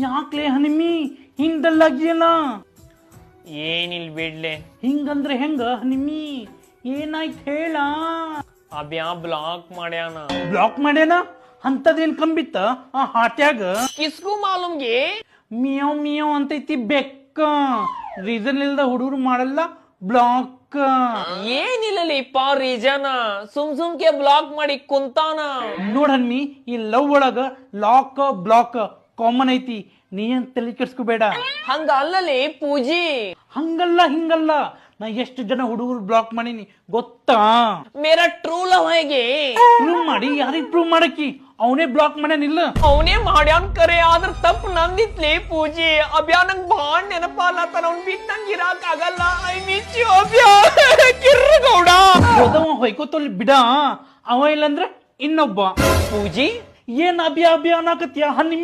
ಯಾಕ್ಲೆ ಹನಿಮಿ ಹಿಂದಲ್ಲಾಗಿಯಲ್ಲ? ಏನಿಲ್ ಬಿಡ್ಲೆ. ಹಿಂಗಂದ್ರೆ ಹೆಂಗ ಹನಿಮಿ? ಏನಾಯ್ತು ಹೇಳ? ಅಬ್ಯಾ ಬ್ಲಾಕ್ ಮಾಡ್ಯಾನ. ಬ್ಲಾಕ್ ಮಾಡ್ಯಾನ? ಅಂತದೇನ್ ಕಂಬಿತ್ತ ಆ ಹಾಟ್ಯಾಗ? ಕಿಸ್ಕು ಮಾಲೂಮ್ಗೆ. ಮಿಯಾವ್ ಮಿಯಾವ್ ಅಂತೈತಿ ಬೆಕ್ಕ. ರೀಸನ್ ಇಲ್ದ ಹುಡುಗರು ಮಾಡಲ್ಲ ಬ್ಲಾಕ್. ಏನಿಲ್ಲಲಿಪ್ಪ ರೀಜನ್, ಸುಮ್ಕೆ ಬ್ಲಾಕ್ ಮಾಡಿ ಕುಂತಾನ. ನೋಡನ್ನಿ, ಈ ಲವ್ ಒಳಗ ಲಾಕ್ ಬ್ಲಾಕ್ ಕಾಮನ್ ಐತಿ. ನೀ ಅಂತ ತಲೆ ಕೆಡ್ಸ್ಕೋಬೇಡ. ಹಂಗ ಅಲ್ಲಲಿ ಪೂಜಿ. ಹಂಗಲ್ಲ ಹಿಂಗಲ್ಲ, ನಾ ಎಷ್ಟು ಜನ ಹುಡುಗರು ಬ್ಲಾಕ್ ಮಾಡೀನಿ ಗೊತ್ತಾ? ಮೇರಾ ಟ್ರೂ ಲವ್ ಹೇಗೆ ಪ್ರೂವ್ ಮಾಡಿ ಯಾರಿಗೆ ಪ್ರೂವ್ ಮಾಡಕ್ಕಿ? ಅವನೇ ಬ್ಲಾಕ್ ಮಾಡ್ಯಾನಿಲ್ಲ. ಅವನೇ ಮಾಡ್ಯಾನ್ ಕರೆ, ಆದ್ರ ತಪ್ಪು ನಂದಿತ್ಲಿ ಪೂಜಿ. ಅಬ್ಯಾ ನಂಗ್ ಬಾಳ್ ನೆನಪಾಲತ್ತಾನ, ಅವ್ನ್ ಬಿಟ್ಟು ನಂಗೆ ಇರಾಕ್ ಆಗಲ್ಲ. ಐ ಮಿಸ್ ಯು ಅಬ್ಯಾ. ಕಿರ್ರಗೌಡ ಹೋದವ ಹೊಯ್ಕೋತಲ್ಲಿ ಬಿಡ, ಅವ ಇಲ್ಲಂದ್ರೆ ಇನ್ನೊಬ್ಬ. ಪೂಜಿ ಏನ್ ಅಬ್ಯಾ ಅಬ್ಯಾ ಅನ್ನಕತ್ಯ?